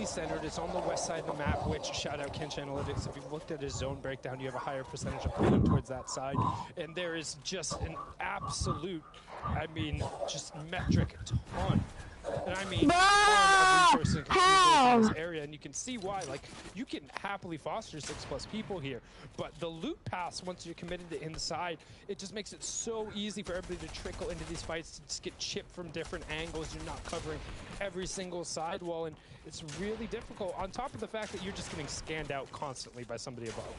centered. It's on the west side of the map, which, shout out Kench Analytics, if you've looked at his zone breakdown, you have a higher percentage of playing towards that side. And there is just an absolute, I mean, just metric ton. And I mean, ton of resources and consumables in this area, and you can see why. Like, you can happily foster 6+ people here, but the loot pass, once you're committed to inside, it just makes it so easy for everybody to trickle into these fights, to just get chipped from different angles. You're not covering every single sidewall, and it's really difficult, on top of the fact that you're just getting scanned out constantly by somebody above.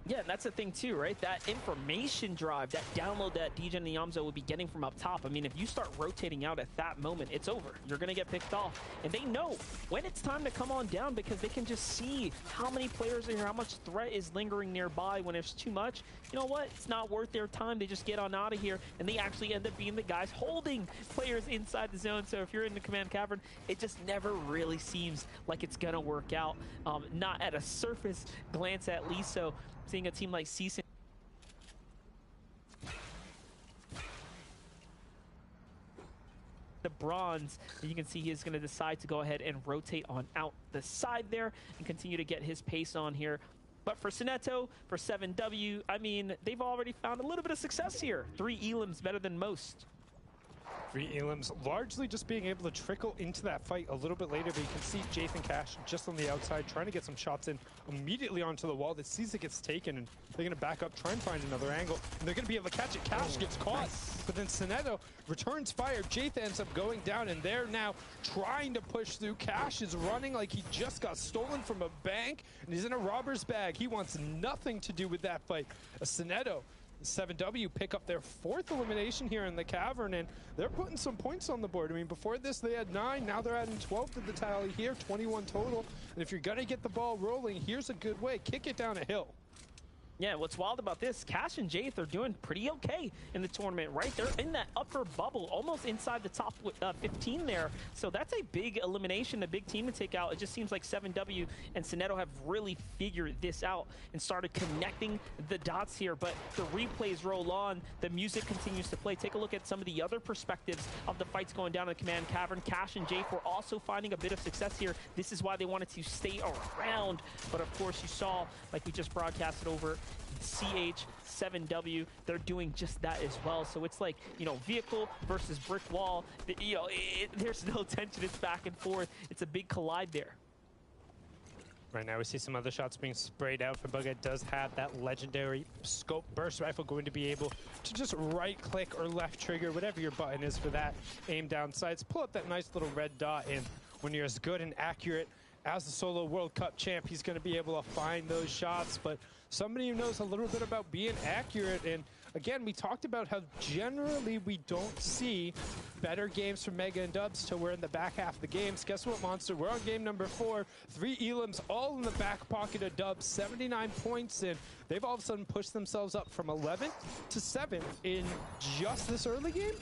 Yeah, and that's the thing too, right? That information drive, that download that DJ and Yamzo will be getting from up top. I mean, if you start rotating out at that moment, it's over. You're going to get picked off. And they know when it's time to come on down, because they can just see how many players are here, how much threat is lingering nearby. When there's too much, you know what? It's not worth their time. They just get on out of here, and they actually end up being the guys holding players inside the zone. So if you're in the command cavern, it just never really seems like it's going to work out. Not at a surface glance, at least. So seeing a team like CSIN the bronze, you can see he is going to decide to go ahead and rotate on out the side there and continue to get his pace on here. But for Sineto, for 7W, I mean, they've already found a little bit of success here. 3 elims better than most. 3 elims, largely just being able to trickle into that fight a little bit later, but you can see Jathan Cash just on the outside trying to get some shots in immediately onto the wall. That sees it gets taken, and they're going to back up, try and find another angle, and they're going to be able to catch it. Cash gets caught, but then Sineto returns fire. Jathan ends up going down, and they're now trying to push through. Cash is running like he just got stolen from a bank, and he's in a robber's bag. He wants nothing to do with that fight. Sineto, 7W pick up their 4th elimination here in the cavern, and they're putting some points on the board. I mean, before this they had 9, now they're adding 12 to the tally here, 21 total. And if you're gonna get the ball rolling, here's a good way: kick it down a hill. Yeah, what's wild about this, Cash and Jath are doing pretty okay in the tournament, right? They're in that upper bubble, almost inside the top 15 there. So that's a big elimination, a big team to take out. It just seems like 7W and Sineto have really figured this out and started connecting the dots here. But the replays roll on, the music continues to play. Take a look at some of the other perspectives of the fights going down in the command cavern. Cash and Jath were also finding a bit of success here. This is why they wanted to stay around. But of course, you saw, like we just broadcasted over CH, 7W, they're doing just that as well. So it's like, you know, vehicle versus brick wall. You know, there's no tension. It's back and forth. It's a big collide there. Right now we see some other shots being sprayed out. Fabuga does have that legendary scope burst rifle, going to be able to just right click or left trigger, whatever your button is for that, aim down sights, pull up that nice little red dot, and when you're as good and accurate as the solo World Cup champ, he's going to be able to find those shots. But somebody who knows a little bit about being accurate, and again, we talked about how generally we don't see better games from Mega and Dubs till we're in the back half of the games. Guess what, Monster? We're on game number 4. 3 elims all in the back pocket of Dubs, 79 points, and they've all of a sudden pushed themselves up from 11th to 7th in just this early game.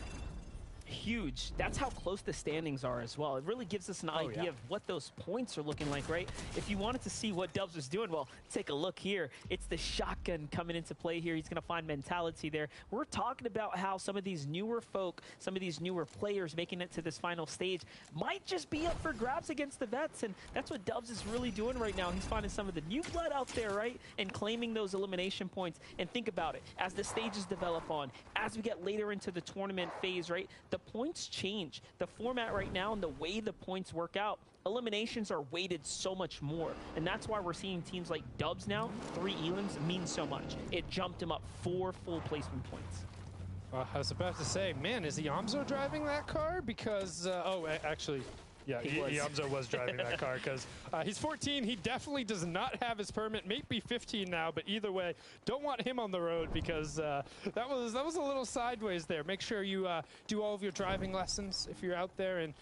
Huge. That's how close the standings are as well. It really gives us an idea of what those points are looking like, right? If you wanted to see what Dubs was doing, well, take a look here. It's the shotgun coming into play here. He's going to find mentality there. We're talking about how some of these newer folk, some of these newer players making it to this final stage might just be up for grabs against the vets, and that's what Dubs is really doing right now. He's finding some of the new blood out there, right? And claiming those elimination points. And think about it. As the stages develop on, as we get later into the tournament phase, right? The points change. The format right now and the way the points work out, eliminations are weighted so much more. And that's why we're seeing teams like Dubs now, 3 elims means so much. It jumped him up 4 full placement points. I was about to say, man, is Yamzo driving that car? Because, actually, yeah, Yamzo was driving that car, because he's 14. He definitely does not have his permit. Maybe 15 now, but either way, don't want him on the road, because that was a little sideways there. Make sure you do all of your driving lessons if you're out there, and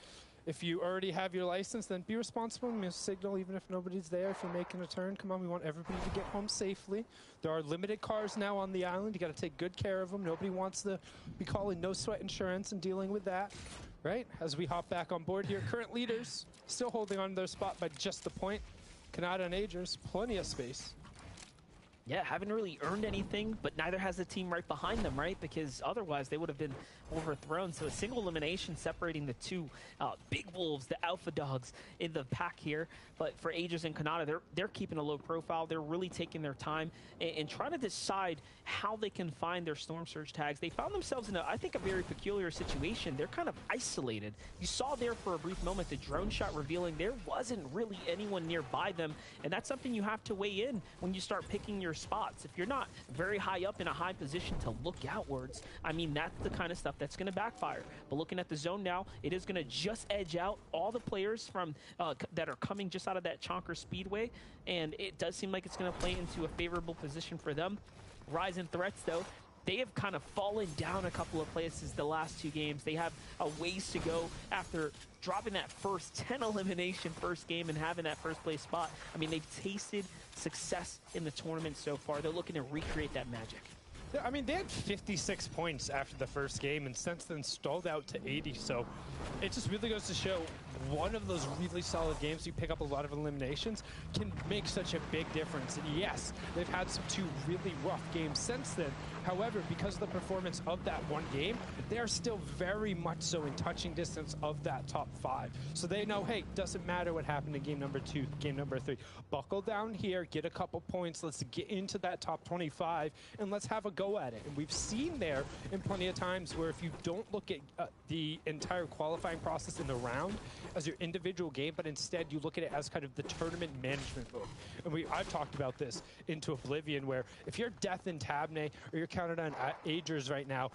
if you already have your license, then be responsible and signal even if nobody's there. If you're making a turn, come on, we want everybody to get home safely. There are limited cars now on the island. You got to take good care of them. Nobody wants to be calling no sweat insurance and dealing with that. Right, as we hop back on board here, current leaders still holding on to their spot by just the point. Kanata and Agers, plenty of space. Yeah, haven't really earned anything, but neither has the team right behind them, right? Because otherwise they would have been overthrown. So a single elimination separating the two big wolves, the alpha dogs in the pack here. But for Aegis and Kanata, they're keeping a low profile. They're really taking their time and trying to decide how they can find their Storm Surge tags. They found themselves in, I think, a very peculiar situation. They're kind of isolated. You saw there for a brief moment the drone shot revealing there wasn't really anyone nearby them, and that's something you have to weigh in when you start picking your spots. If you're not very high up in a high position to look outwards, I mean, that's the kind of stuff that's going to backfire. But looking at the zone now, it is going to just edge out all the players from that are coming just out of that Chonker Speedway, and it does seem like it's going to play into a favorable position for them. Rise in threats, though, they have kind of fallen down a couple of places the last two games. They have a ways to go after dropping that first 10 elimination first game and having that first place spot. I mean, they've tasted success in the tournament so far. They're looking to recreate that magic. I mean, they had 56 points after the first game and since then stalled out to 80. So it just really goes to show one of those really solid games, you pick up a lot of eliminations, can make such a big difference. And yes, they've had some two really rough games since then. However, because of the performance of that one game, they are still very much so in touching distance of that top 5. So they know, hey, doesn't matter what happened in game number 2, game number 3. Buckle down here, get a couple points, let's get into that top 25, and let's have a go at it. And we've seen there in plenty of times where if you don't look at the entire qualifying process in the round as your individual game, but instead you look at it as kind of the tournament management mode. And I've talked about this into oblivion, where if you're Death and Tabney or you're counted on Aegis right now,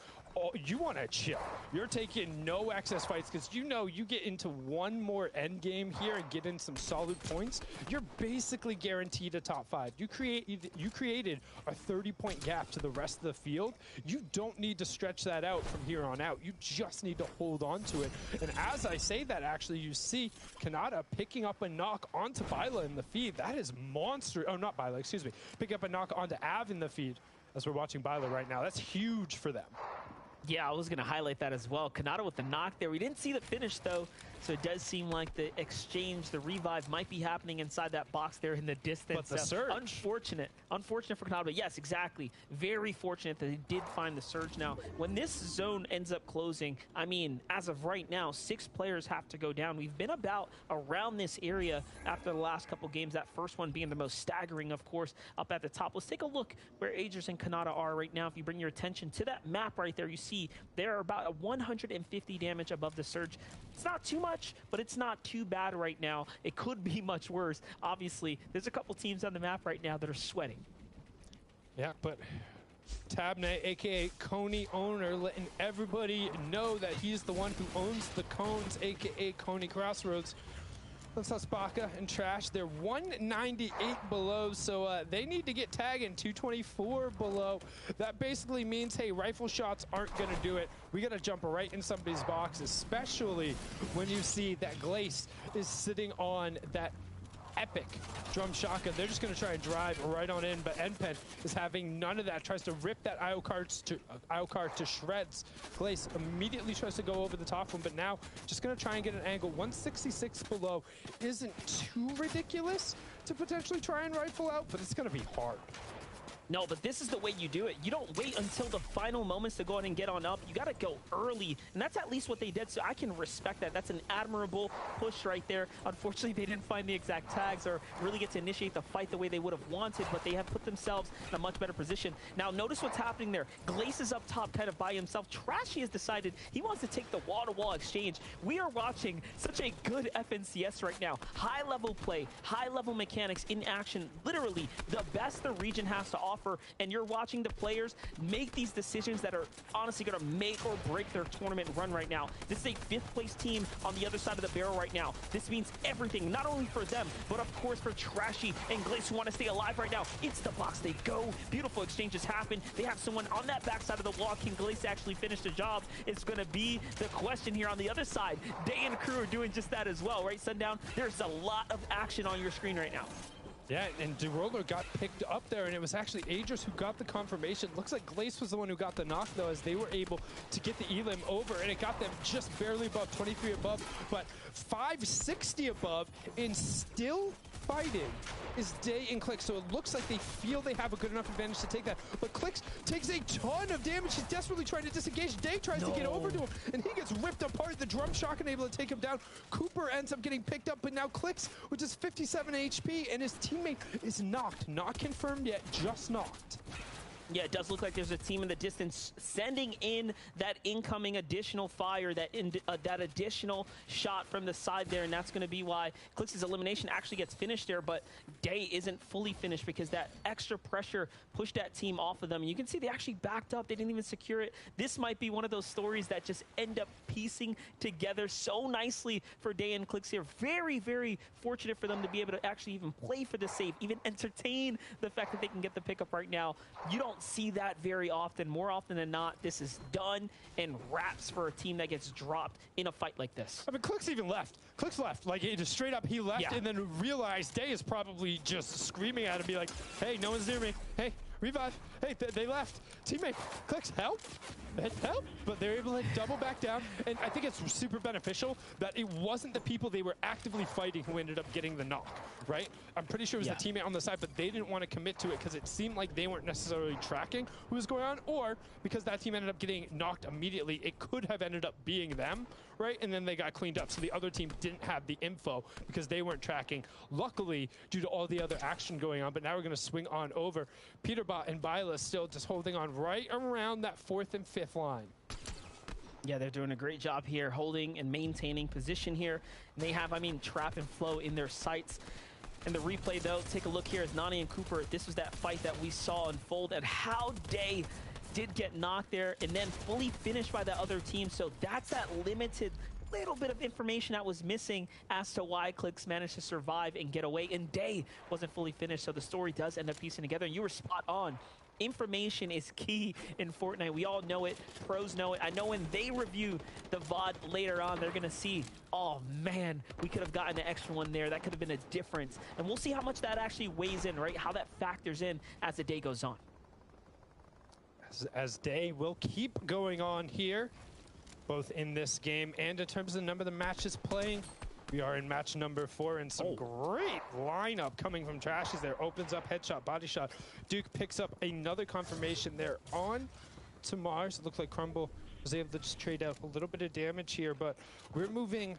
you want to chill. You're taking no excess fights because you know you get into one more end game here and get in some solid points, you're basically guaranteed a top 5. You created a 30-point gap to the rest of the field. You don't need to stretch that out from here on out. You just need to hold on to it. And as I say that, actually, you see Kanata picking up a knock onto Byla in the feed. That is monster. Oh, not Byla, excuse me. Picking up a knock onto Av in the feed as we're watching Byla right now. That's huge for them. Yeah, I was going to highlight that as well. Kanata with the knock there. We didn't see the finish, though, so it does seem like the exchange, the revive might be happening inside that box there in the distance. But the surge. Unfortunate for Kanata, but yes, exactly. Very fortunate that they did find the surge. Now, when this zone ends up closing, I mean, as of right now, 6 players have to go down. We've been about around this area after the last couple games, that first one being the most staggering, of course, up at the top. Let's take a look where Aegis and Kanata are right now. If you bring your attention to that map right there, you see they're about a 150 damage above the surge. It's not too much, but it's not too bad right now. It could be much worse. Obviously, there's a couple teams on the map right now that are sweating. Yeah, but Tabney, aka Coney owner, letting everybody know that he's the one who owns the cones, aka Coney Crossroads. Let's not Spaka and Trash. They're 198 below, so they need to get tagging 224 below. That basically means, hey, rifle shots aren't going to do it. We got to jump right in somebody's box, especially when you see that Glace is sitting on that epic drum shotgun. They're just going to try and drive right on in, but NPen is having none of that. Tries to rip that IO card to shreds. Glace immediately tries to go over the top one, but now just going to try and get an angle. 166 below isn't too ridiculous to potentially try and rifle out, but it's going to be hard. No, but this is the way you do it. You don't wait until the final moments to go ahead and get on up. You got to go early, and that's at least what they did, so I can respect that. That's an admirable push right there. Unfortunately, they didn't find the exact tags or really get to initiate the fight the way they would have wanted, but they have put themselves in a much better position. Now, notice what's happening there. Glace is up top kind of by himself. Trashy has decided he wants to take the wall-to-wall exchange. We are watching such a good FNCS right now. High-level play, high-level mechanics in action, literally the best the region has to offer. And you're watching the players make these decisions that are honestly going to make or break their tournament run right now. This is a 5th place team on the other side of the barrel right now. This means everything, not only for them, but of course for Trashy and Glace who want to stay alive right now. It's the box they go. Beautiful exchanges happen. They have someone on that backside of the wall. Can Glace actually finish the job? It's going to be the question here on the other side. Day and crew are doing just that as well, right, Sundown? There's a lot of action on your screen right now. Yeah, and DeRoller got picked up there, and it was actually Aegis who got the confirmation. Looks like Glace was the one who got the knock, though, as they were able to get the elim over, and it got them just barely above, 23 above, but 560 above, and still fighting is Day and Clix, so it looks like they feel they have a good enough advantage to take that. But Clix takes a ton of damage. He's desperately trying to disengage. Day tries to get over to him, and he gets ripped apart. The drum shock unable to take him down. Cooper ends up getting picked up, but now Clix, which is 57 HP, and his teammate is knocked. Not confirmed yet, just knocked. Yeah, it does look like there's a team in the distance sending in that incoming additional fire, that additional shot from the side there, and that's going to be why Clix's elimination actually gets finished there, but Day isn't fully finished because that extra pressure pushed that team off of them. And you can see they actually backed up. They didn't even secure it. This might be one of those stories that just end up piecing together so nicely for Day and Clix here. Very, very fortunate for them to be able to actually even play for the save, even entertain the fact that they can get the pickup right now. You don't see that very often. More often than not, this is done and wraps for a team that gets dropped in a fight like this. I mean, Clix even left. Clix left. Like, it just straight up, he left and then realized Day is probably just screaming at him, be like, hey, no one's near me. Hey, revive. Hey, they left. Teammate, Clix, help. Help. But they're able to double back down. And I think it's super beneficial that it wasn't the people they were actively fighting who ended up getting the knock, right? I'm pretty sure it was the teammate on the side, but they didn't want to commit to it because it seemed like they weren't necessarily tracking who was going on, or because that team ended up getting knocked immediately, it could have ended up being them, right? And then they got cleaned up. So the other team didn't have the info because they weren't tracking. Luckily, due to all the other action going on, but now we're going to swing on over. Peterbot and Byla still just holding on right around that 4th and 5th line. Yeah, they're doing a great job here, holding and maintaining position here. And they have, I mean, Trap and Flow in their sights. And the replay, though, take a look here as Nani and Cooper, this was that fight that we saw unfold, and how Day did get knocked there and then fully finished by the other team. So that's that limited little bit of information that was missing as to why Clix managed to survive and get away, and Day wasn't fully finished. So the story does end up piecing together, and you were spot on. Information is key in Fortnite. We all know it. Pros know it. I know when they review the VOD later on, they're going to see, oh, man, we could have gotten an extra one there. That could have been a difference. And we'll see how much that actually weighs in, right? How that factors in as the day goes on. As Day will keep going on here, both in this game and in terms of the number of the matches playing. We are in match number 4, and some great lineup coming from Trashies there. Opens up, headshot, body shot. Duke picks up another confirmation there on to Mars. It looks like Crumble was able to just trade out a little bit of damage here, but we're moving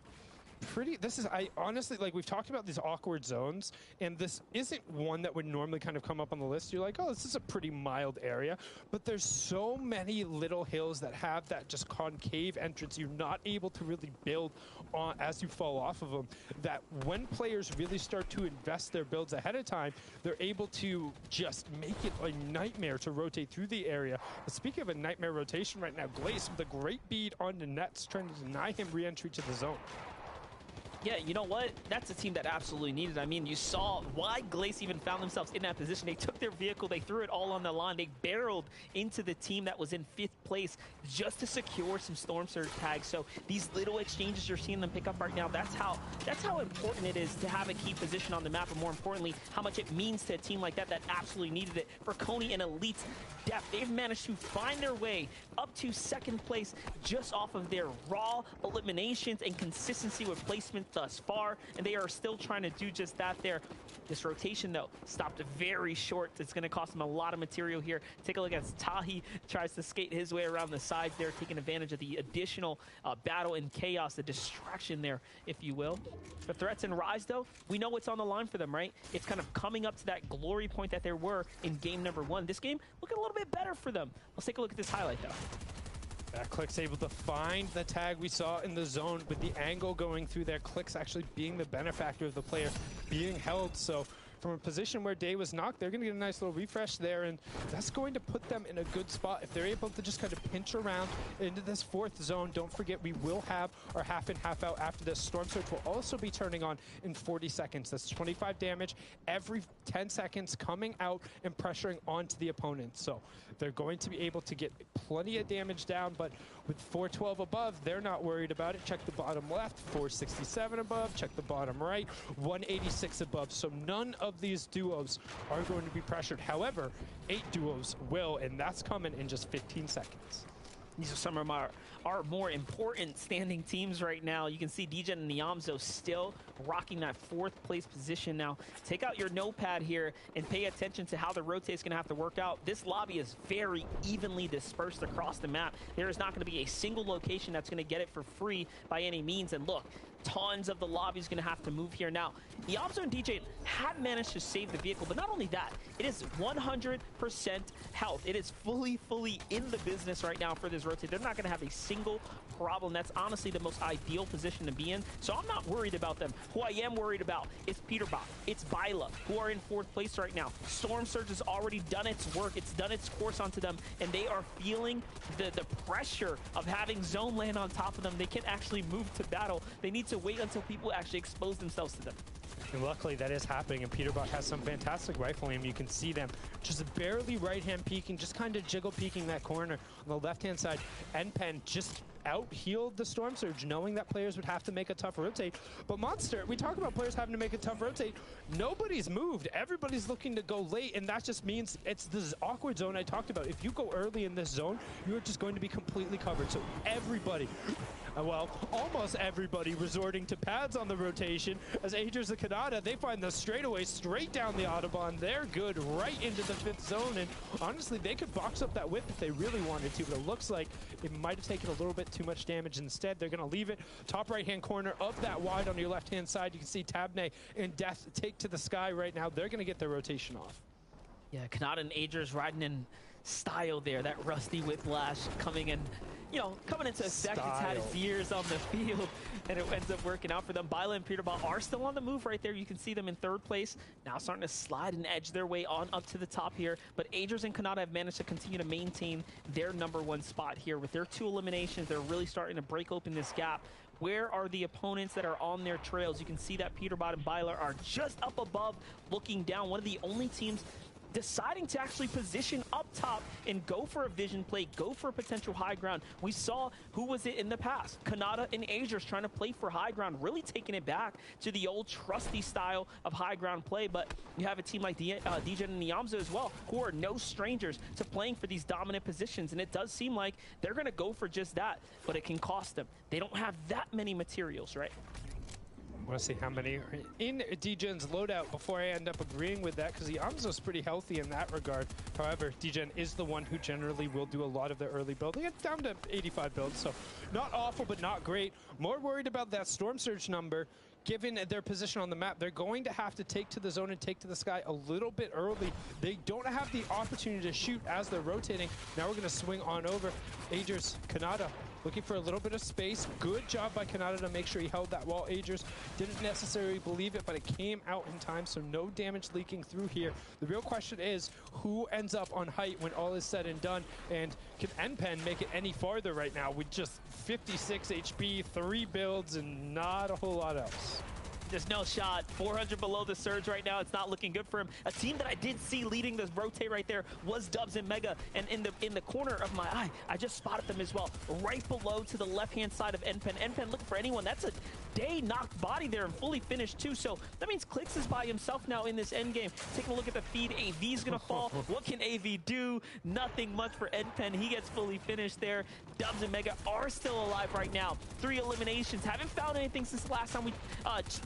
pretty, I honestly, like, we've talked about these awkward zones, and this isn't one that would normally kind of come up on the list. You're like, oh, this is a pretty mild area, but there's so many little hills that have that just concave entrance. You're not able to really build on as you fall off of them, that when players really start to invest their builds ahead of time, they're able to just make it a nightmare to rotate through the area. But speaking of a nightmare rotation right now, Glace with a great bead on the nets, trying to deny him re-entry to the zone. Yeah, you know what? That's a team that absolutely needed. I mean, you saw why Glace even found themselves in that position. They took their vehicle, they threw it all on the line, they barreled into the team that was in 5th place just to secure some Storm Surge tags. So these little exchanges you're seeing them pick up right now, that's how important it is to have a key position on the map, and more importantly, how much it means to a team like that that absolutely needed it. For Coney and Elite's depth, they've managed to find their way up to 2nd place just off of their raw eliminations and consistency with placement thus far, and they are still trying to do just that there. This rotation, though, stopped very short. It's going to cost them a lot of material here. Take a look as Tahi tries to skate his way around the sides there, taking advantage of the additional battle and chaos, the distraction there, if you will. The threats in Rise, though, we know what's on the line for them, right? It's kind of coming up to that glory point that there were in game number 1. This game looking a little bit better for them. Let's take a look at this highlight, though. Clix able to find the tag we saw in the zone with the angle going through there. Clix actually being the benefactor of the player being held. So from a position where Day was knocked, they're going to get a nice little refresh there, and that's going to put them in a good spot if they're able to just kind of pinch around into this 4th zone. Don't forget, we will have our half in, half out after this. Storm Surge will also be turning on in 40 seconds. That's 25 damage every 10 seconds coming out and pressuring onto the opponent. So they're going to be able to get plenty of damage down, but with 412 above, they're not worried about it. Check the bottom left, 467 above. Check the bottom right, 186 above. So none of these duos are going to be pressured. However, 8 duos will, and that's coming in just 15 seconds. These are some of our more important standing teams right now. You can see DJen and Niamzo still rocking that 4th place position. Now, take out your notepad here and pay attention to how the rotate is going to have to work out. This lobby is very evenly dispersed across the map. There is not going to be a single location that's going to get it for free by any means. And look, tons of the lobby is going to have to move here. Now, Niamzo and DJ have managed to save the vehicle, but not only that, it is 100% health. It is fully in the business right now for this rotate. They're not going to have a single problem. That's honestly the most ideal position to be in. So I'm not worried about them. Who I am worried about is Peterbot. It's Byla, who are in 4th place right now. Storm Surge has already done its work. It's done its course onto them, and they are feeling the pressure of having zone land on top of them. They can't actually move to battle. They need to wait until people actually expose themselves to them. And luckily that is happening, and Peterbot has some fantastic rifle aim. You can see them just barely right-hand peeking, just kind of jiggle peeking that corner on the left-hand side. NPen just out-healed the Storm Surge, knowing that players would have to make a tough rotate. But Monster, we talk about players having to make a tough rotate. Nobody's moved. Everybody's looking to go late, and that just means it's this awkward zone I talked about. If you go early in this zone, you're just going to be completely covered. So everybody, well, almost everybody resorting to pads on the rotation as Agers and Kanata, they find the straightaway straight down the Autobahn. They're good right into the 5th zone, and honestly, they could box up that whip if they really wanted to, but it looks like it might have taken a little bit too much damage. Instead, they're going to leave it. Top right-hand corner of that wide on your left-hand side. You can see Tabney and Death take to the sky right now. They're going to get their rotation off. Yeah, Kanata and Agers riding in style there. That rusty whiplash coming in, you know, coming into effect. It's had its years on the field, and it ends up working out for them. Byla and Peterbot are still on the move right there. You can see them in 3rd place, now starting to slide and edge their way on up to the top here. But Agers and Kanata have managed to continue to maintain their #1 spot here. With their 2 eliminations, they're really starting to break open this gap. Where are the opponents that are on their trails? You can see that Peterbot and Byla are just up above, looking down. One of the only teams deciding to actually position up top and go for a vision play, go for a potential high ground. We saw who was it in the past. Kanata and Agers trying to play for high ground, really taking it back to the old trusty style of high ground play. But you have a team like DJen and Niamzo as well, who are no strangers to playing for these dominant positions. And it does seem like they're going to go for just that, but it can cost them. They don't have that many materials, right? I want to see how many are in DJen's loadout before I end up agreeing with that, because Niamzo's pretty healthy in that regard. However, DJen is the one who generally will do a lot of the early building. It's down to 85 builds, so not awful, but not great. More worried about that Storm Surge number. Given their position on the map, they're going to have to take to the zone and take to the sky a little bit early. They don't have the opportunity to shoot as they're rotating. Now we're going to swing on over. Agers, Kanata, looking for a little bit of space. Good job by Kanata to make sure he held that wall. Agers didn't necessarily believe it, but it came out in time, so no damage leaking through here. The real question is, who ends up on height when all is said and done? And can NPen make it any farther right now with just 56 HP, 3 builds, and not a whole lot else? There's no shot. 400 below the surge right now. It's not looking good for him. A team that I did see leading this rotate right there was Dubs and Mega. And in the corner of my eye, I just spotted them as well. Right below to the left-hand side of NPen. NPen looking for anyone. That's a day knocked body there and fully finished too. So that means Clix is by himself now in this end game. Taking a look at the feed. AV's going to fall. What can AV do? Nothing much for NPen. He gets fully finished there. Dubs and Mega are still alive right now. 3 eliminations. Haven't found anything since the last time we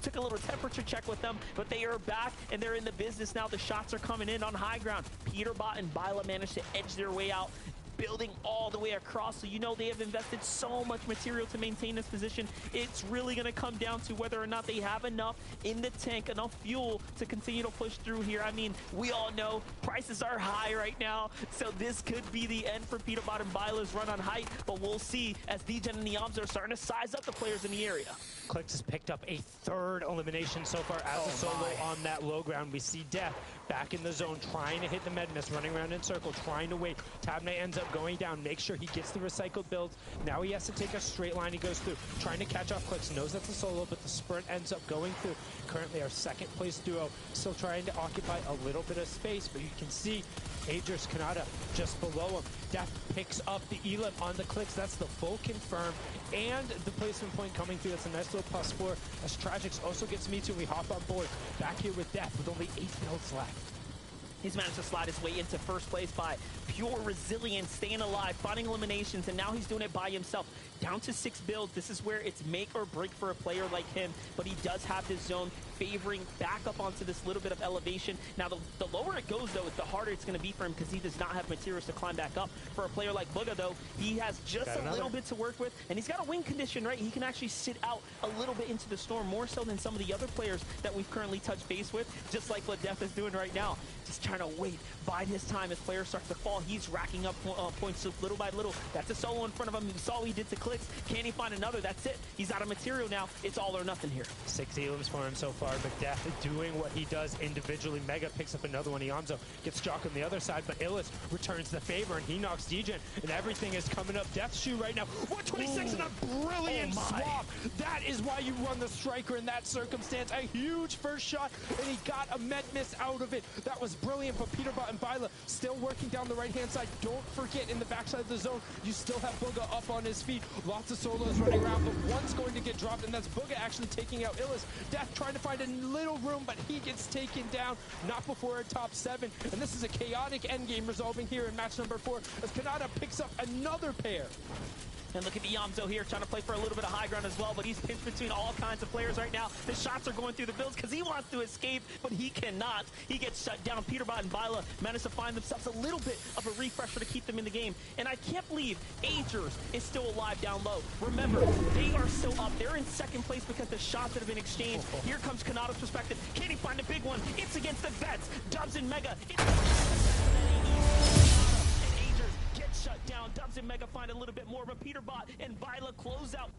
took a little temperature check with them, but they are back and they're in the business now. The shots are coming in on high ground. Peterbot and Byla managed to edge their way out, building all the way across. So you know they have invested so much material to maintain this position. It's really going to come down to whether or not they have enough in the tank, enough fuel to continue to push through here. I mean, we all know prices are high right now, so this could be the end for Peterbot and Byla's run on height, but we'll see as DJen and Niamzo are starting to size up the players in the area. Clix has picked up a 3rd elimination so far as a solo on that low ground. We see Death back in the zone, trying to hit the med miss, running around in circle, trying to wait. Tabney ends up going down, make sure he gets the recycled builds. Now he has to take a straight line. He goes through, trying to catch off Clix, knows that's a solo, but the sprint ends up going through. Currently our 2nd place duo, still trying to occupy a little bit of space, but you can see Agers, Kanata just below him. Death picks up the elim on the Clix. That's the full confirm, and the placement point coming through. That's a nice little +4. As Tragix also gets me too, we hop on board. Back here with Death with only 8 builds left. He's managed to slide his way into first place by pure resilience, staying alive, finding eliminations, and now he's doing it by himself. Down to 6 builds. This is where it's make or break for a player like him, but he does have this zone favoring back up onto this little bit of elevation. Now, the lower it goes, though, the harder it's going to be for him because he does not have materials to climb back up. For a player like Liveº, though, he has just a little bit to work with, and he's got a win condition, right? He can actually sit out a little bit into the storm, more so than some of the other players that we've currently touched base with, just like what Def is doing right now. Just trying to wait, bide his time as players start to fall. He's racking up points little by little. That's a solo in front of him. You saw what he did to Clicks. Can he find another? That's it. He's out of material now. It's all or nothing here. 6 elims for him so far, but Def doing what he does individually. Mega picks up another one. Iamzo gets Jock on the other side, but Illis returns the favor, and he knocks Degen, and everything is coming up. Death's shoe right now. 126 and a brilliant swap. That is why you run the striker in that circumstance. A huge first shot, and he got a med miss out of it. That was brilliant, but Peterbot and Byla still working down the right-hand side. Don't forget, in the backside of the zone, you still have Bugha up on his feet. Lots of solos running around, but one's going to get dropped, and that's Bugha actually taking out Illis. Death trying to find a little room, but he gets taken down, not before a top 7. And this is a chaotic endgame resolving here in match number 4, as Kanata picks up another pair. And look at Iamzo here trying to play for a little bit of high ground as well, but he's pinched between all kinds of players right now. The shots are going through the builds because he wants to escape, but he cannot. He gets shut down. Peterbot and Byla managed to find themselves a little bit of a refresher to keep them in the game. And I can't believe Agers is still alive down low. Remember, they are still up. They're in second place because the shots that have been exchanged. Here comes Kanata's perspective. Can he find a big one? It's against the Vets. Dubs and Mega. Shut down. Dubs and Mega find a little bit more, but Peterbot and Byla close out.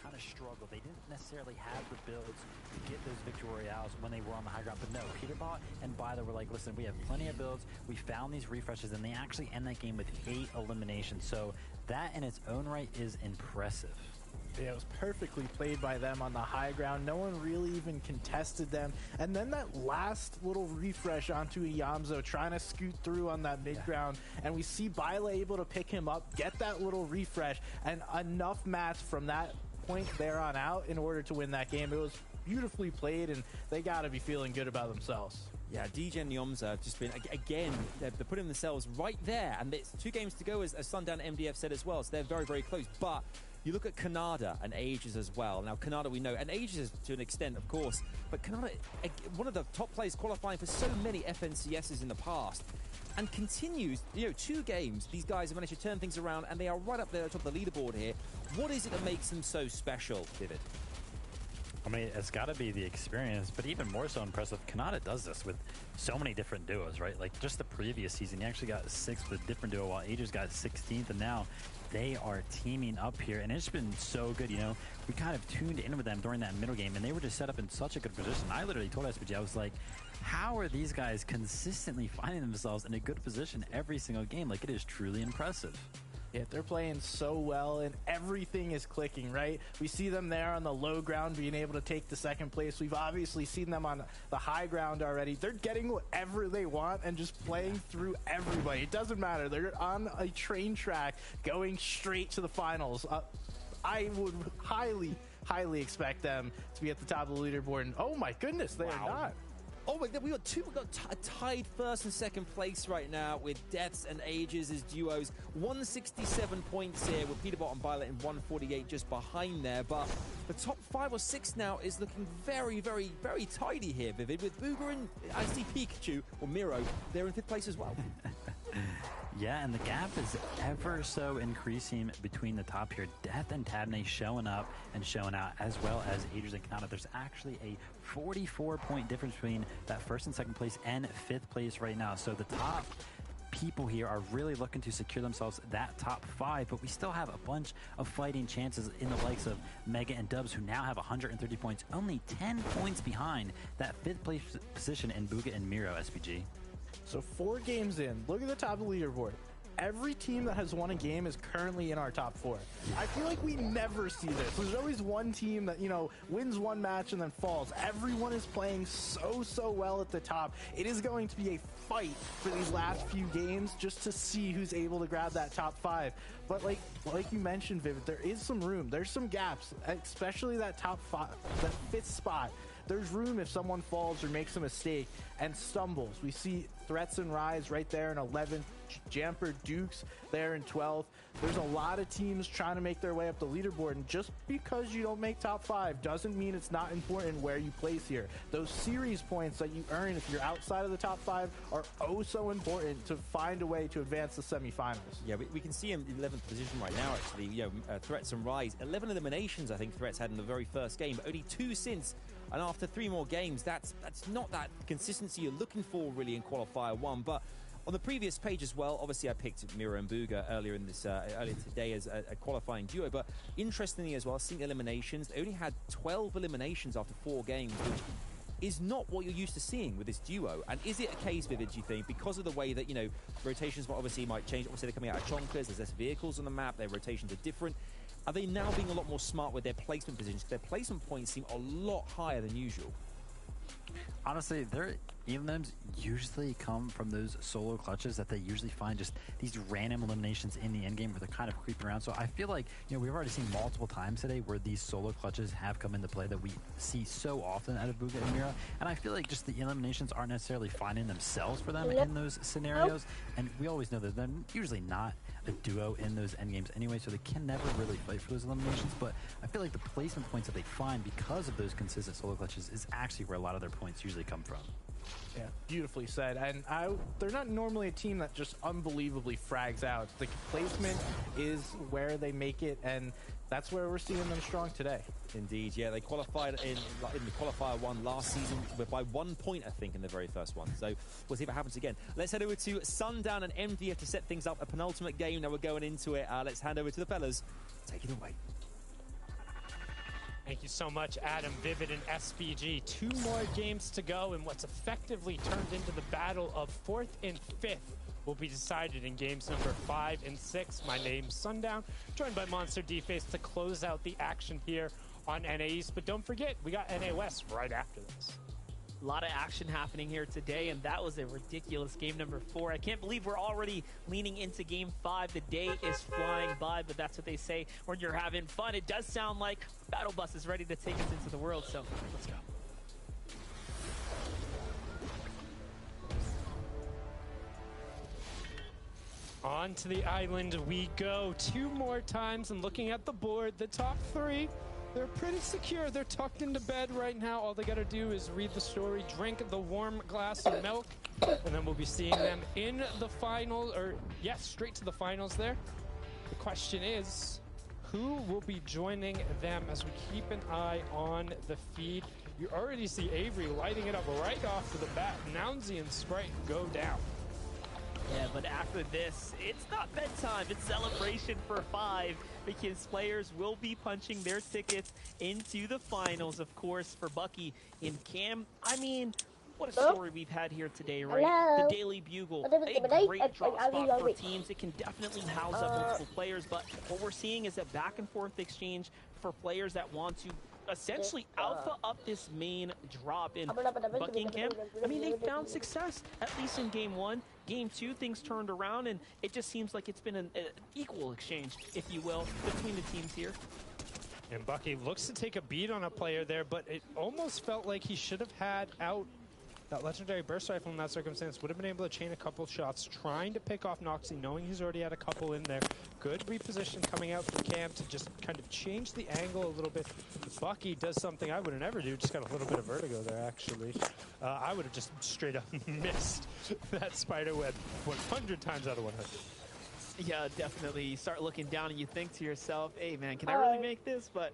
Kind of struggled. They didn't necessarily have the builds to get those victory royales when they were on the high ground. But no, Peterbot and Byla were like, listen, we have plenty of builds. We found these refreshes, and they actually end that game with 8 eliminations. So that in its own right is impressive. Yeah, it was perfectly played by them on the high ground. No one really even contested them. And then that last little refresh onto Iamzo, trying to scoot through on that mid-ground. And we see Byla able to pick him up, get that little refresh, and enough mats from that point there on out in order to win that game. It was beautifully played, and they got to be feeling good about themselves. Yeah, DJ and Iamzo have just been, again, they're putting themselves right there. And it's 2 games to go, as Sundown MDF said as well, so they're very, very close. But you look at Kanata and Aegis as well. Now, Kanata we know, and Aegis to an extent, of course, but Kanata, one of the top players qualifying for so many FNCSs in the past, and continues, 2 games, these guys have managed to turn things around, and they are right up there at the top of the leaderboard here. What is it that makes them so special, David? I mean, it's got to be the experience, but even more so impressive, Kanata does this with so many different duos, right? Like, just the previous season, he actually got 6th with a different duo, while Aegis got 16th, and now they are teaming up here, and it's been so good, We kind of tuned in with them during that middle game, and they were just set up in such a good position. I literally told SPG, I was like, how are these guys consistently finding themselves in a good position every single game? Like, it is truly impressive. Yeah, they're playing so well, and everything is clicking, right? We see them there on the low ground being able to take the 2nd place. We've obviously seen them on the high ground already. They're getting whatever they want and just playing through everybody. It doesn't matter. They're on a train track going straight to the finals. I would highly expect them to be at the top of the leaderboard. And oh my goodness, they are not. Oh my God, we got a tied first and second place right now with Deaths and Ages as duos. 167 points here with Peterbot and Violet in 148 just behind there. But the top 5 or 6 now is looking very, very, very tidy here, Vivid. With Booger and I see Pikachu, or Miro, they're in 5th place as well. Yeah, and the gap is ever so increasing between the top here. Death and Tabney showing up and showing out, as well as Aegis and Kanata. There's actually a 44-point difference between that 1st and 2nd place and 5th place right now. So the top people here are really looking to secure themselves that top 5, but we still have a bunch of fighting chances in the likes of Mega and Dubs, who now have 130 points, only 10 points behind that 5th place position in Booga and Miro, SPG. So 4 games in, look at the top of the leaderboard. Every team that has won a game is currently in our top 4. I feel like we never see this. There's always one team that, wins one match and then falls. Everyone is playing so well at the top. It is going to be a fight for these last few games just to see who's able to grab that top 5. But like you mentioned, Vivid, there is some room. There's some gaps, especially that top 5, that 5th spot. There's room if someone falls or makes a mistake and stumbles. We see Threats and Rise right there in 11th, Jamper Dukes there in 12th. There's a lot of teams trying to make their way up the leaderboard, and just because you don't make top 5 doesn't mean it's not important where you place here. Those series points that you earn if you're outside of the top 5 are oh so important to find a way to advance the semifinals. Yeah, we can see him in 11th position right now, actually. Threats and Rise. 11 eliminations, I think, Threats had in the very first game, but only 2 since. And after 3 more games, that's not that consistency you're looking for, really, in Qualifier 1. But on the previous page as well, obviously I picked Miro and Booga earlier today as a qualifying duo. But interestingly as well, seeing eliminations, they only had 12 eliminations after 4 games, which is not what you're used to seeing with this duo. And is it a case, Vivid, do you think, because of the way that, rotations obviously might change? Obviously, they're coming out of chonkers, there's less vehicles on the map, their rotations are different. Are they now being a lot more smart with their placement positions? Their placement points seem a lot higher than usual. Honestly, their elims usually come from those solo clutches that they usually find just these random eliminations in the end game where they're kind of creeping around. So I feel like, we've already seen multiple times today where these solo clutches have come into play that we see so often out of Booga and Mira. And I feel like just the eliminations aren't necessarily finding themselves for them in those scenarios. And we always know that they're usually not a duo in those end games anyway, so they can never really fight for those eliminations. But I feel like the placement points that they find because of those consistent solo clutches is actually where a lot of their points usually come from. Yeah, beautifully said. And they're not normally a team that just unbelievably frags out. The placement is where they make it, and that's where we're seeing them strong today. Indeed, yeah. They qualified in the Qualifier 1 last season by 1 point, I think, in the very first one. So we'll see if it happens again. Let's head over to Sundown and MDF to set things up. A penultimate game. Now we're going into it. Let's hand over to the fellas. Take it away. Thank you so much, Adam, Vivid, and SPG. 2 more games to go, and what's effectively turned into the battle of 4th and 5th will be decided in games number 5 and 6. My name's Sundown, joined by Monster D-Face to close out the action here on NA East. But don't forget, we got NA West right after this. A lot of action happening here today, and that was a ridiculous game number 4. I can't believe we're already leaning into game 5. The day is flying by, but that's what they say when you're having fun. It does sound like Battle Bus is ready to take us into the world, so let's go. On to the island we go 2 more times, and looking at the board, the top 3, they're pretty secure. They're tucked into bed right now. All they got to do is read the story, drink the warm glass of milk, and then we'll be seeing them in the finals, or yes, straight to the finals there. The question is, who will be joining them as we keep an eye on the feed? You already see Avery lighting it up right off to the bat. Nounsy and Sprite go down. Yeah, but after this, it's not bedtime, it's celebration for 5, because players will be punching their tickets into the finals, of course, for Bucky and Cam. I mean, what a story we've had here today, right? Hello. The Daily Bugle, a great drop spot for teams. It can definitely house up multiple players, but what we're seeing is a back and forth exchange for players that want to essentially alpha up this main drop in Buckingham. I mean, they found success, at least in game 1. Game 2, things turned around, and it just seems like it's been an equal exchange, if you will, between the teams here. And Bucky looks to take a beat on a player there, but it almost felt like he should have had out that legendary burst rifle in that circumstance. Would have been able to chain a couple shots, trying to pick off Noxy, knowing he's already had a couple in there. Good reposition coming out from Cam to just kind of change the angle a little bit. Bucky does something I would have never do, just got a little bit of vertigo there, actually. I would have just straight up missed that spider web 100 times out of 100. Yeah, definitely. You start looking down and you think to yourself, hey, man, can I really make this? But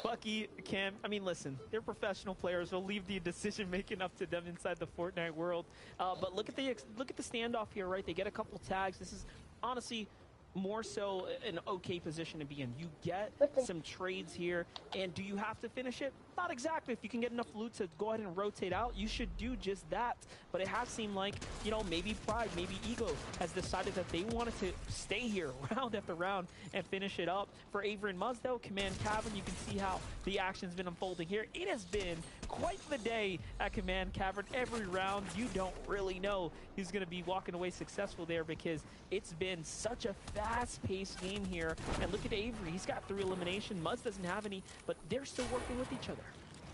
Bucky, Cam, I mean, listen, they're professional players. We'll leave the decision-making up to them inside the Fortnite world. But look at the standoff here, right? They get a couple tags. This is honestly more so an okay position to be in. You get some trades here, and do you have to finish it? Not exactly. If you can get enough loot to go ahead and rotate out, you should do just that. But it has seemed like, you know, maybe Pride, maybe Ego has decided that they wanted to stay here round after round and finish it up. For Avery and Muzz, though, Command Cavern, you can see how the action's been unfolding here. It has been quite the day at Command Cavern. Every round, you don't really know who's going to be walking away successful there, because it's been such a fast-paced game here. And look at Avery. He's got 3 elimination. Muzz doesn't have any, but they're still working with each other.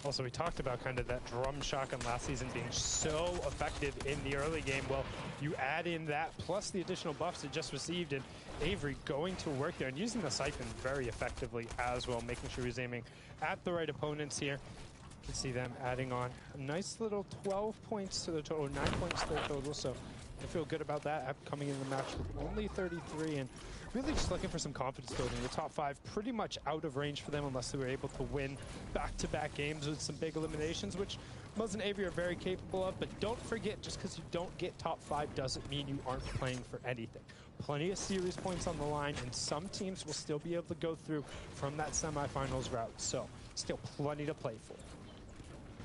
Also, we talked about kind of that drum shotgun last season being so effective in the early game. Well, you add in that plus the additional buffs it just received, and Avery going to work there and using the siphon very effectively as well, making sure he's aiming at the right opponents here. You can see them adding on a nice little 12 points to the total, 9 points to the total, so I feel good about that coming into the match with only 33, and really just looking for some confidence building. The top 5 pretty much out of range for them unless they were able to win back-to-back games with some big eliminations, which Muzz and Avery are very capable of. But don't forget, just because you don't get top 5 doesn't mean you aren't playing for anything. Plenty of series points on the line, and some teams will still be able to go through from that semifinals route. So still plenty to play for.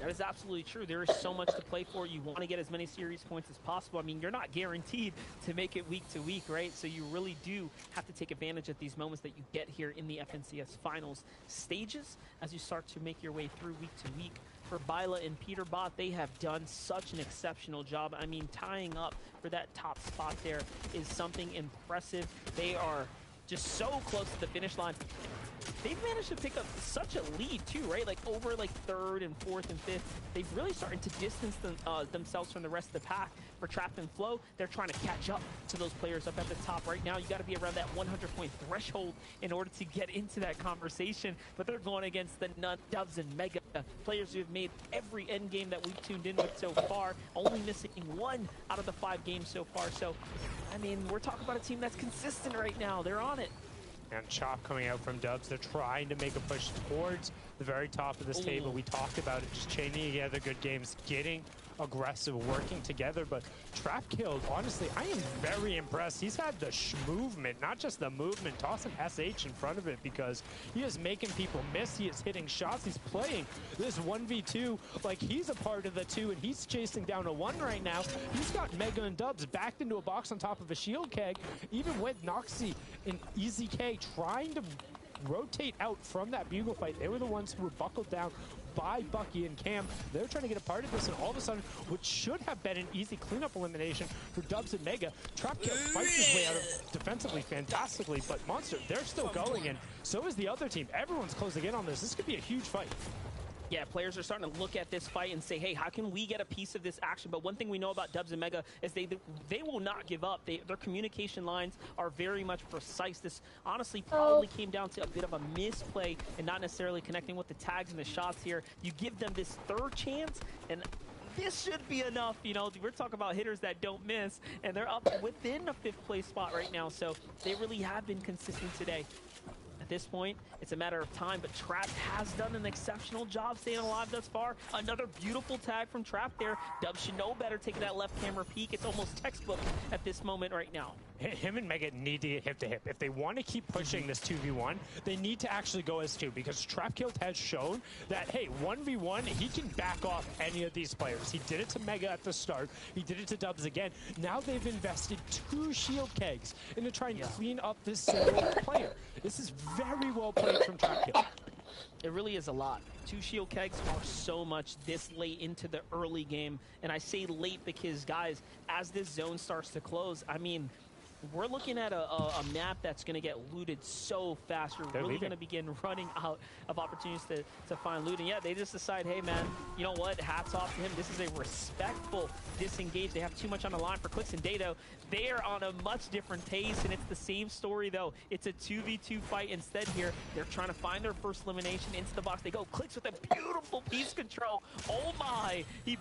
That is absolutely true. There is so much to play for. You want to get as many series points as possible. I mean, you're not guaranteed to make it week to week, right? So you really do have to take advantage of these moments that you get here in the FNCS finals stages as you start to make your way through week to week. For Byla and Peterbot, they have done such an exceptional job. I mean, tying up for that top spot there is something impressive. They are just so close to the finish line. They've managed to pick up such a lead too, right? Like over like 3rd and 4th and 5th. They've really started to distance themselves from the rest of the pack. For Trap and Flow, they're trying to catch up to those players up at the top right now. You got to be around that 100-point threshold in order to get into that conversation. But they're going against the Dubs and Mega, players who have made every end game that we've tuned in with so far, only missing 1 out of the 5 games so far. So, I mean, we're talking about a team that's consistent right now. They're on it. And Chop coming out from Dubs. They're trying to make a push towards the very top of this table. We talked about it, just chaining together good games, getting aggressive, working together. But Trap killed, honestly, I am very impressed. He's had the movement, not just the movement, tossing SH in front of it, because he is making people miss. He is hitting shots. He's playing this 1v2 like he's a part of the 2, and he's chasing down a 1 right now. He's got Mega and Dubs backed into a box on top of a shield keg, even with Noxy and Easy K trying to rotate out from that bugle fight. They were the ones who were buckled down by Bucky and Cam. They're trying to get a part of this, and all of a sudden, what should have been an easy cleanup elimination for Dubs and Mega, Trapkill fights his way out of defensively fantastically, but Monster, they're still going, and so is the other team. Everyone's closing in on this. This could be a huge fight. Yeah, players are starting to look at this fight and say, hey, how can we get a piece of this action? But one thing we know about Dubs and Mega is they will not give up. Their communication lines are very much precise. This honestly probably came down to a bit of a misplay and not necessarily connecting with the tags and the shots here. You give them this 3rd chance, and this should be enough. You know, we're talking about hitters that don't miss, and they're up within a 5th place spot right now. So they really have been consistent today. At this point, it's a matter of time, but Trap has done an exceptional job staying alive thus far. Another beautiful tag from Trap there. Dubs should know better taking that left camera peek. It's almost textbook at this moment right now. Him and Mega need to get hip to hip. If they want to keep pushing this 2v1, they need to actually go as 2, because Trapkill has shown that, hey, 1v1, he can back off any of these players. He did it to Mega at the start. He did it to Dubs again. Now they've invested 2 shield kegs into trying to clean up this single player. This is very well played from Trapkill. It really is a lot. 2 shield kegs are so much this late into the early game. And I say late because, guys, as this zone starts to close, I mean, we're looking at a map that's going to get looted so fast. You're really going to begin running out of opportunities to find loot. And yeah, they just decide, hey, man, you know what? Hats off to him. This is a respectful disengage. They have too much on the line for Clix and Dado. They are on a much different pace, and it's the same story, though. It's a 2v2 fight instead here. They're trying to find their first elimination into the box. They go Clix with a beautiful piece control. Oh, my. He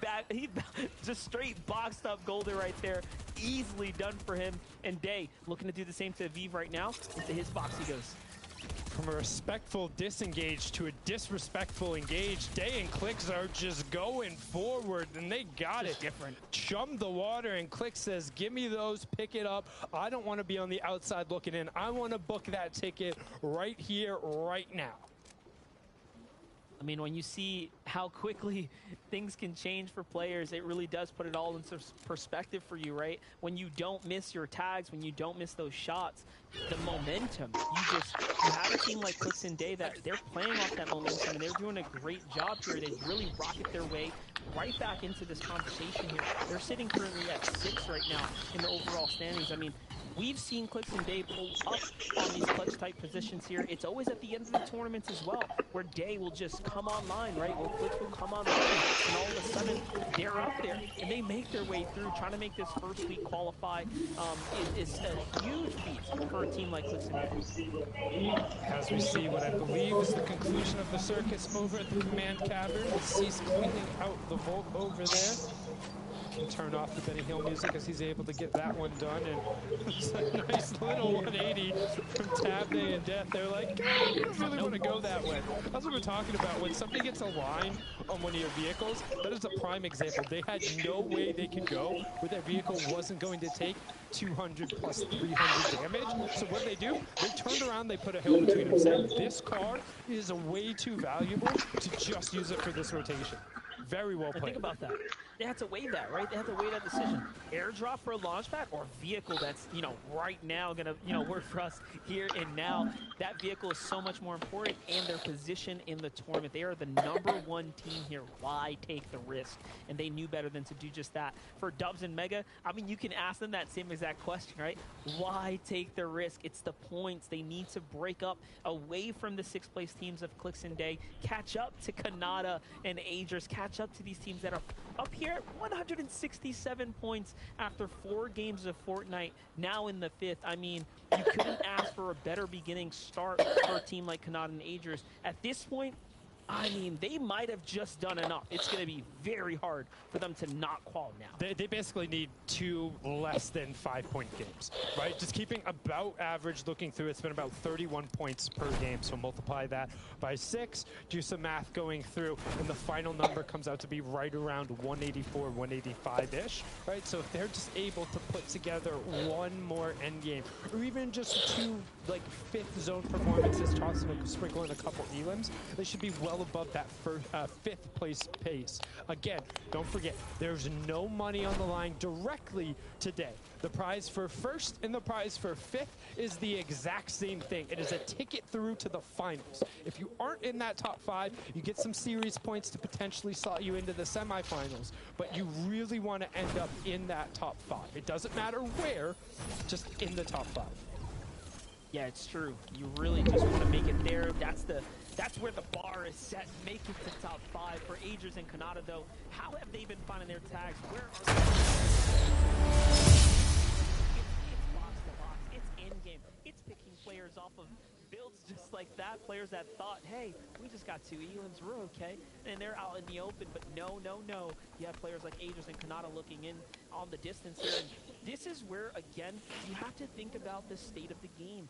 just straight boxed up Golden right there. Easily done for him. And Day looking to do the same to Aviv right now. Into his box he goes. From a respectful disengage to a disrespectful engage, Day and Clix are just going forward, and they got it. Different. Chum the water, and Clix says, give me those, pick it up. I don't want to be on the outside looking in. I want to book that ticket right here, right now. I mean, when you see how quickly things can change for players, it really does put it all into perspective for you, right? When you don't miss your tags, when you don't miss those shots, the momentum, you have a team like Clix and Day that they're playing off that momentum, and they're doing a great job here. They really rocket their way right back into this conversation here. They're sitting currently at 6 right now in the overall standings. I mean, we've seen Clix and Day pull up on these clutch-type positions here. It's always at the end of the tournaments as well, where Day will just come online, right? Where Clix will come online, and all of a sudden, they're up there, and they make their way through. Trying to make this first week qualify is a huge feat for a team like Clix and Day. As we see what I believe is the conclusion of the circus over at the Command Cavern. Cease cleaning out the vault over there. Can turn off the Benny Hill music as he's able to get that one done, and it's a nice little 180 from Tabney and Death. They're like, God, you don't really want to go that way. That's what we're talking about. When somebody gets a line on one of your vehicles, that is a prime example. They had no way they could go where their vehicle wasn't going to take 200 plus 300 damage. So what they do, they turned around, they put a hill between them, saying, this car is way too valuable to just use it for this rotation. Very well played. Think about that. They have to weigh that, right? They have to weigh that decision. Airdrop for a launch pad or vehicle that's, you know, right now going to, work for us here and now. That vehicle is so much more important, and their position in the tournament. They are the #1 team here. Why take the risk? And they knew better than to do just that. For Dubs and Mega, I mean, you can ask them that same exact question, right? Why take the risk? It's the points. They need to break up away from the 6th place teams of Clix and Day, catch up to Kanata and Agers, catch up to these teams that are up here at 167 points after 4 games of Fortnite, now in the 5th. I mean, you couldn't ask for a better beginning start for a team like Kanata and Agers. At this point, I mean, they might have just done enough. It's going to be very hard for them to not qual now. They basically need 2 less than 5-point games, right? Just keeping about average looking through. It's been about 31 points per game. So multiply that by 6, do some math going through, and the final number comes out to be right around 184, 185-ish, right? So if they're just able to put together 1 more end game, or even just 2 like 5th zone performances, tossing a sprinkle in a couple elims, they should be well above that 5th place pace. Again, don't forget, there's no money on the line directly today. The prize for 1st and the prize for 5th is the exact same thing. It is a ticket through to the finals. If you aren't in that top 5, you get some series points to potentially slot you into the semifinals, but you really want to end up in that top 5. It doesn't matter where, just in the top 5. Yeah, it's true. You really just want to make it there. That's where the bar is set. Make it to top 5 for Agers and Kanata, though. How have they been finding their tags? Where are they? It's box to box. It's end game. It's picking players off of builds just like that. Players that thought, hey, we just got 2 elims, we're okay, and they're out in the open. But no. You have players like Agers and Kanata looking in on the distance here. And this is where, again, you have to think about the state of the game.